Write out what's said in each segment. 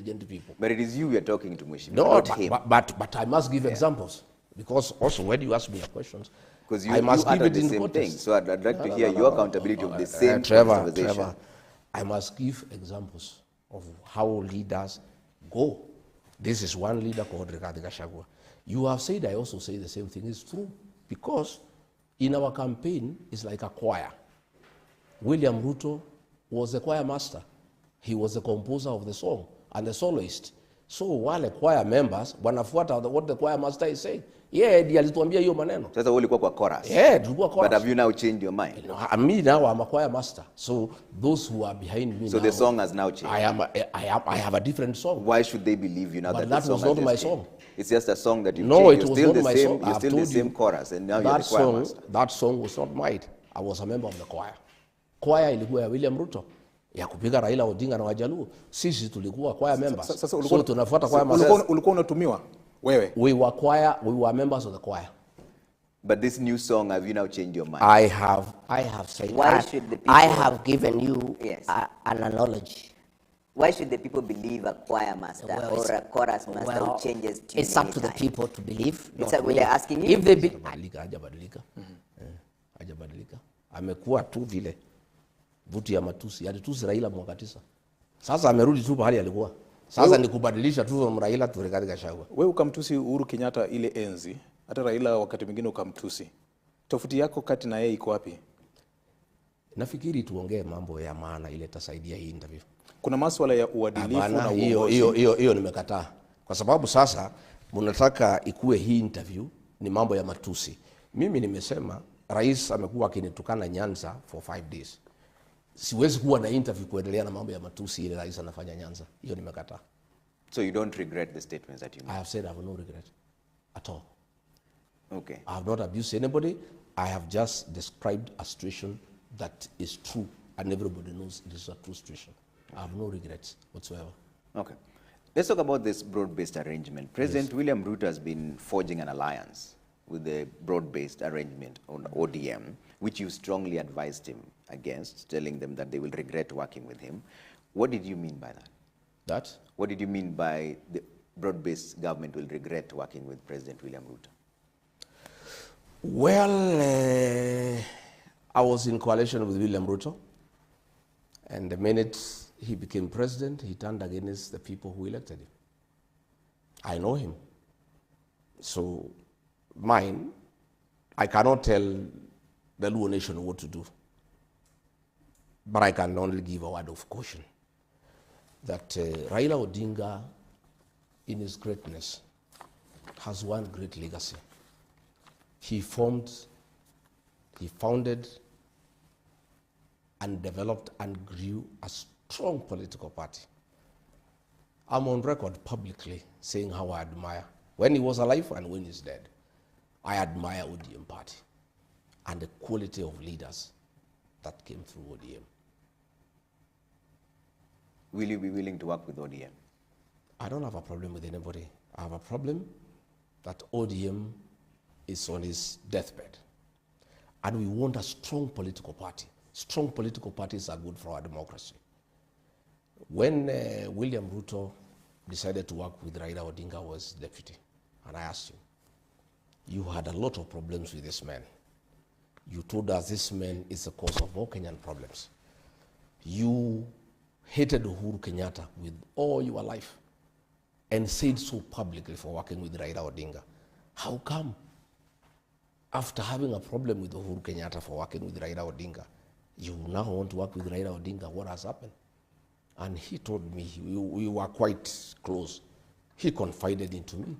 intelligent people. But it is you we are talking to, Mheshimiwa, No, not him. but I must give examples. Because also when you ask me a questions, because you, I must give it the in same thing. context. So I'd like to hear your accountability of the same Trevor, conversation. I must give examples of how leaders go. This is one leader called Gachagua. You have said, I also say the same thing. It's true. Because in our campaign, it's like a choir. William Ruto was a choir master. He was the composer of the song and the soloist. So while the choir members wanafuata what the choir master is saying, yeah, ndiye alituambia hiyo maneno. Sasa ulikuwa kwa chorus. Yeah, tulikuwa chorus. But have you now changed your mind? You know, me now, I'm a choir master. So those who are behind me so now, the song has now changed. I have a different song. Why should they believe you now But that the song was not my changed? song. It's just a song that you No, changed. it was still not the my same, song. You're still the same chorus, and now you're the choir master. That song was not mine. I was a member of the choir. Choir ilikuwa ya William Ruto. Ya kupiga Raila Odinga na Wajaluo. Sisi tulikuwa choir members. So tunafuata choir master. Ulikuwa unatumiwa wewe? We were members of the choir. But this new song, have you now changed your mind? I have said. Why should the people, I have given you an analogy. Why should the people believe a choir master or a chorus master who changes tune? It's up to the people to believe. It's like we're asking you. If they be, Hajabadilika. Amekuwa tu vile vuti ya matusi. Alitusi Raila mwaka 9. Sasa amerudi tu pahali alikuwa. Sasa ni kubadilisha tu Raila tu Gachagua. Wewe ukamtusi Uhuru Kenyatta ile enzi. Hata Raila wakati mwingine ukamtusi. Tofauti yako kati na yeye iko wapi? Nafikiri tuongee mambo ya maana ile itasaidia hii interview. Kuna masuala ya uadilifu na uongozi. Hiyo nimekataa. Kwa sababu sasa mnataka ikue hii interview ni mambo ya matusi. Mimi nimesema rais amekuwa akinitukana Nyanza for 5 days. Siwezi kuwa na interview kuendelea na mambo ya matusi ile rais anafanya Nyanza. Hiyo nimekataa. So you don't regret the statements that you made? I have said I have no regret at all. Okay. I have not abused anybody. I have just described a situation that is true and everybody knows it is a true situation. I have no regrets whatsoever. Okay. Let's talk about this broad-based arrangement. President William Ruto has been forging an alliance with the broad-based arrangement on ODM, which you strongly advised him against, telling them that they will regret working with him. What did you mean by that? That? What did you mean by the broad-based government will regret working with President William Ruto? Well, I was in coalition with William Ruto, and the minute he became president, he turned against the people who elected him. I know him. So mine, I cannot tell the Luo nation what to do, but I can only give a word of caution that Raila Odinga, in his greatness, has one great legacy. He founded and developed and grew a strong political party. I'm on record publicly saying how I admire, when he was alive and when he's dead, I admire ODM party and the quality of leaders that came through ODM. Will you be willing to work with ODM? I don't have a problem with anybody. I have a problem that ODM is on his deathbed. And we want a strong political party. Strong political parties are good for our democracy. When William Ruto decided to work with Raila Odinga was deputy, and I asked him, you had a lot of problems with this man. You told us this man is the cause of all Kenyan problems. You hated Uhuru Kenyatta with all your life and said so publicly for working with Raila Odinga. How come? After having a problem with Uhuru Kenyatta for working with Raila Odinga, you now want to work with Raila Odinga? What has happened? And he told me, we were quite close. He confided into me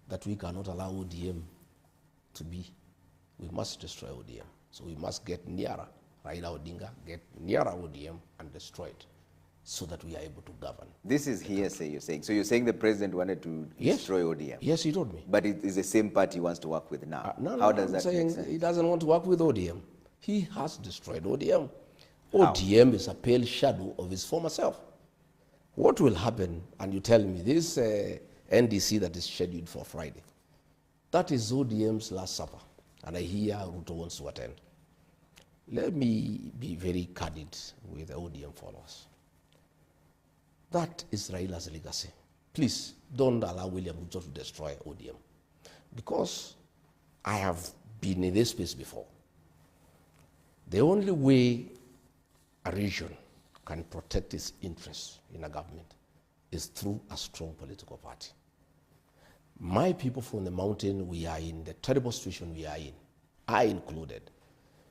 that we cannot allow ODM to be. We must destroy ODM. So we must get nearer Raila Odinga, get nearer ODM and destroy it so that we are able to govern. This is hearsay you're saying. So you're saying the president wanted to destroy ODM? Yes, he told me. But it is the same party he wants to work with now. How does that make sense? He doesn't want to work with ODM. He has destroyed ODM. ODM is a pale shadow of his former self. What will happen, and you tell me, this NDC that is scheduled for Friday, that is ODM's last supper, and I hear Ruto wants to attend. Let me be very candid with the ODM followers. That is Raila's legacy. Please don't allow William Ruto to destroy ODM. Because I have been in this space before. The only way a region can protect its interests in a government is through a strong political party. My people from the mountain, we are in the terrible situation we are in, I included,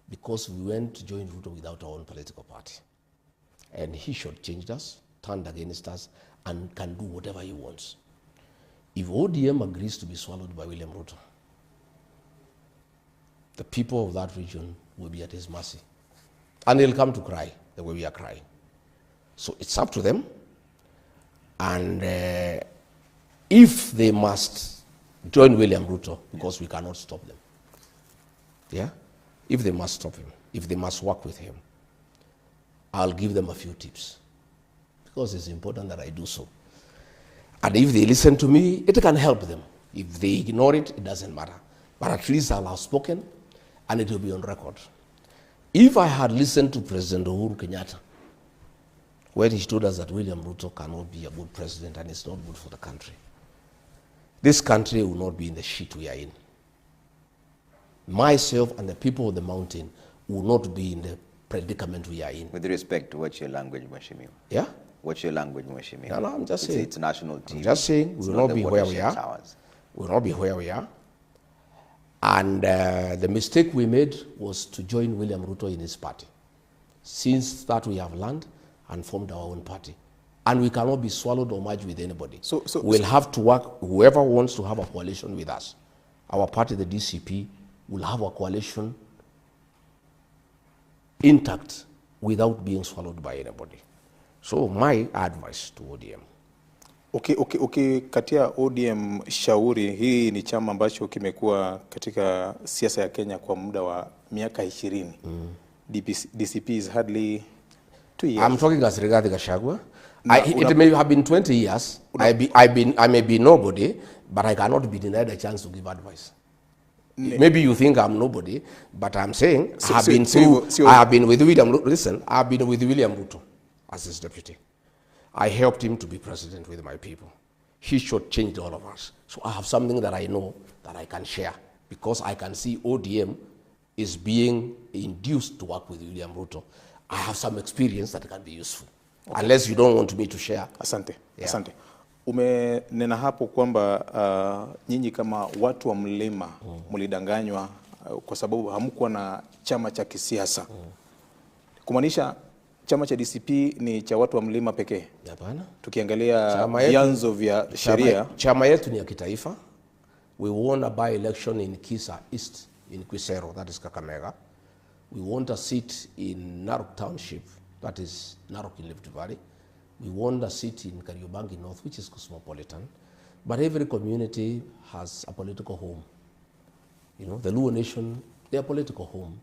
because we went to join Ruto without our own political party. And he shortchanged us, turned against us, and can do whatever he wants. If ODM agrees to be swallowed by William Ruto, the people of that region will be at his mercy. And they'll come to cry the way we are crying. So it's up to them. And if they must join William Ruto, because we cannot stop them. Yeah? If they must stop him, if they must work with him, I'll give them a few tips. Because it's important that I do so. And if they listen to me, it can help them. If they ignore it, it doesn't matter. But at least I'll have spoken, and it will be on record. If I had listened to President Uhuru Kenyatta, when he told us that William Ruto cannot be a good president and it's not good for the country, this country will not be in the shit we are in. Myself and the people of the mountain will not be in the predicament we are in. With respect to what's your language, Mheshimiwa? Yeah? What's your language, Mheshimiwa? No, I'm just saying. It's national TV. I'm just saying we will not be where we are. Towers. We will not be where we are. And the mistake we made was to join William Ruto in his party. Since that we have learned and formed our own party. And we cannot be swallowed or merged with anybody. We'll have to work, whoever wants to have a coalition with us. Our party, the DCP, will have a coalition intact without being swallowed by anybody. So my advice to ODM. Okay, katia ODM shauri, hii ni chama ambacho kimekuwa katika siasa ya Kenya kwa muda wa miaka 20. DCP is hardly 2 years. I'm talking as regards Gachagua. It may have been 20 years. I may be nobody, but I cannot be denied a chance to give advice. Maybe you think I'm nobody, but I'm saying I have been with William Ruto. Listen, I have been with William Ruto as his deputy. I helped him to be president with my people. He shortchanged all of us. So I have something that I know that I can share because I can see ODM is being induced to work with William Ruto. I have some experience that can be useful. Okay. Unless you don't want me to share. Asante. Yeah. Asante. Umenena hapo kwamba nyinyi kama watu wa mlima mlidanganywa kwa sababu hamkuwa na chama cha kisiasa. Kumaanisha chama cha DCP ni cha watu wa mlima pekee? Hapana. Tukiangalia vyanzo vya sheria. Chama yetu ni ya kitaifa. We won a by-election in Kisa East, in Quisero, that is Kakamega. We won a seat in Narok Township, that is Narok in Rift Valley. We won a seat in Kariobangi North, which is cosmopolitan. But every community has a political home. You know, the Luo Nation, their political home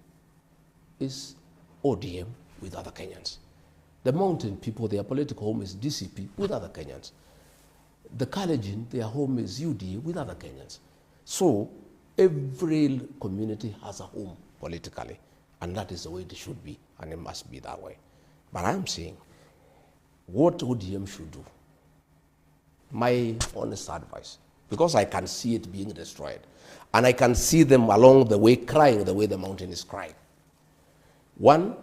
is ODM with other Kenyans. The mountain people, their political home is DCP with other Kenyans. The Kalenjin, their home is UDA with other Kenyans. So every community has a home politically, and that is the way it should be, and it must be that way. But I'm saying, what ODM should do, my honest advice, because I can see it being destroyed, and I can see them along the way crying the way the mountain is crying. One,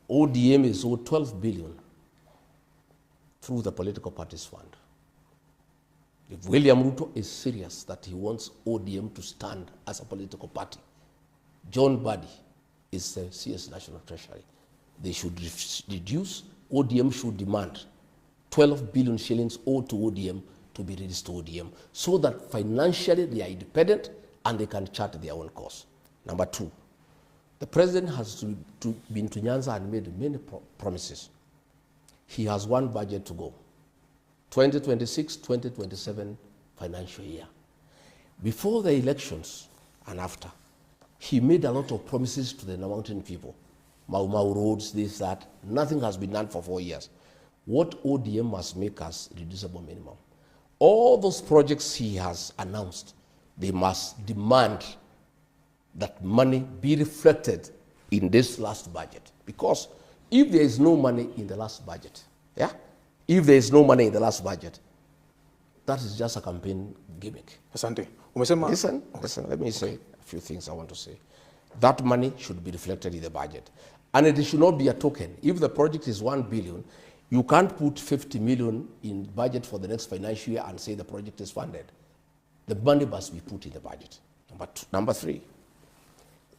ODM is owed 12 billion through the political parties fund. If William Ruto is serious that he wants ODM to stand as a political party, John Badi is the CS National Treasury. They should reduce, ODM should demand 12 billion shillings owed to ODM to be released to ODM so that financially they are independent and they can chart their own course. Number two, the president has been to Nyanza and made many promises. He has one budget to go. 2026-2027 financial year. Before the elections and after, he made a lot of promises to the mountain people. Mau Mau roads, this, that. Nothing has been done for 4 years. What ODM must make us reducible minimum? All those projects he has announced, they must demand that money be reflected in this last budget. Because if there is no money in the last budget, yeah, if there is no money in the last budget. That is just a campaign gimmick. Asante. Umesema Listen, let me say a few things I want to say. That money should be reflected in the budget. And it should not be a token. If the project is 1 billion, you can't put 50 million in budget for the next financial year and say the project is funded. The money must be put in the budget. Number three,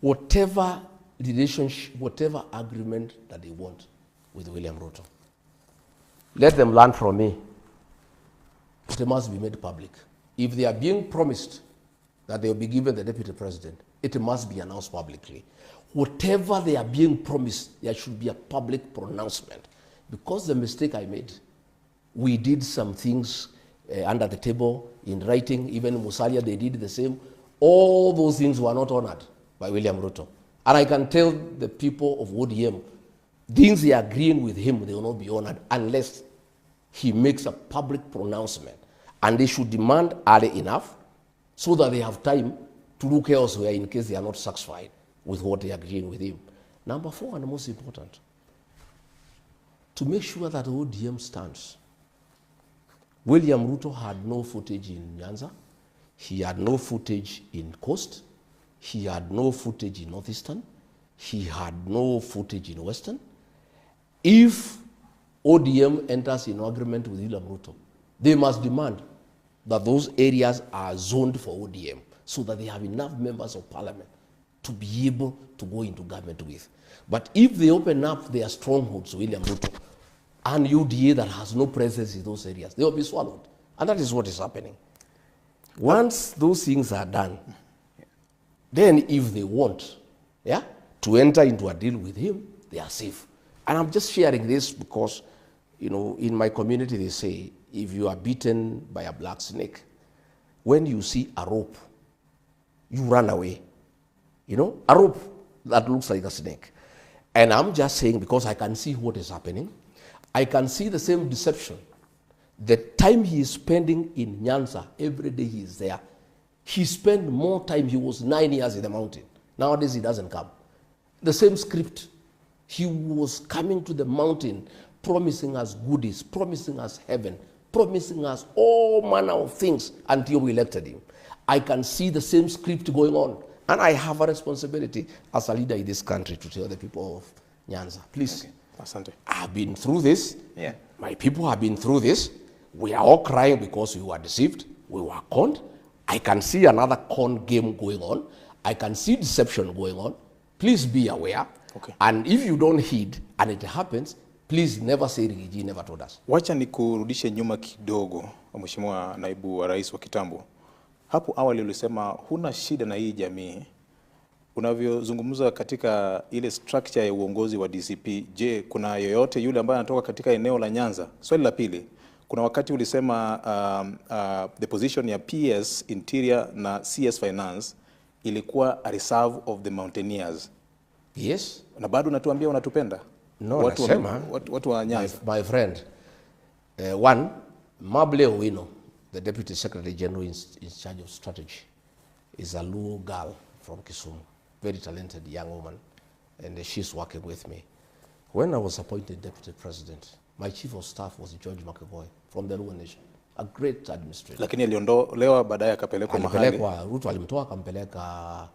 whatever relationship, whatever agreement that they want with William Ruto, let them learn from me. It must be made public. If they are being promised that they will be given the deputy president, it must be announced publicly. Whatever they are being promised, there should be a public pronouncement. Because the mistake I made, we did some things under the table in writing. Even Musalia, they did the same. All those things were not honored by William Ruto. And I can tell the people of ODM, things they are agreeing with him, they will not be honored unless he makes a public pronouncement. And they should demand early enough so that they have time to look elsewhere in case they are not satisfied with what they are agreeing with him. Number four, and the most important, to make sure that ODM stands. William Ruto had no footage in Nyanza. He had no footage in Coast. He had no footage in Northeastern. He had no footage in Western. If ODM enters in agreement with William Ruto, they must demand that those areas are zoned for ODM so that they have enough members of parliament to be able to go into government with. But if they open up their strongholds to William Ruto and UDA that has no presence in those areas, they will be swallowed. And that is what is happening. Once those things are done, then if they want to enter into a deal with him, they are safe. And I'm just sharing this because, in my community they say, if you are beaten by a black snake, when you see a rope, you run away. A rope that looks like a snake. And I'm just saying, because I can see what is happening, I can see the same deception. The time he is spending in Nyanza, every day he is there, he spent more time, he was 9 years in the mountain. Nowadays he doesn't come. The same script. He was coming to the mountain, promising us goodies, promising us heaven, promising us all manner of things until we elected him. I can see the same script going on. And I have a responsibility as a leader in this country to tell the people of Nyanza, please, Asante. I've been through this. Yeah. My people have been through this. We are all crying because we were deceived. We were conned. I can see another con game going on. I can see deception going on. Please be aware. Okay. And if you don't heed and it happens, please never say Rigiji never told us. Wacha nikurudishe nyuma kidogo, Mheshimiwa Naibu wa Rais wa kitambo. Hapo awali ulisema huna shida na hii jamii. Unavyozungumza katika ile structure ya uongozi wa DCP, je, kuna yoyote yule ambaye anatoka katika eneo la Nyanza? Swali la pili, kuna wakati ulisema the position ya PS Interior na CS Finance ilikuwa a reserve of the mountaineers. Yes. Na bado unatuambia unatupenda? No, watu wa Nyanza. My friend, one, Mable Owino, the Deputy Secretary General in charge of strategy, is a Luo girl from Kisumu, very talented young woman, and she's working with me. When I was appointed Deputy President, my Chief of Staff was George Makeboy from the Luo Nation, a great administrator. Lakini aliondolewa baadaye akapelekwa mahali. Ruto alimtoa akampeleka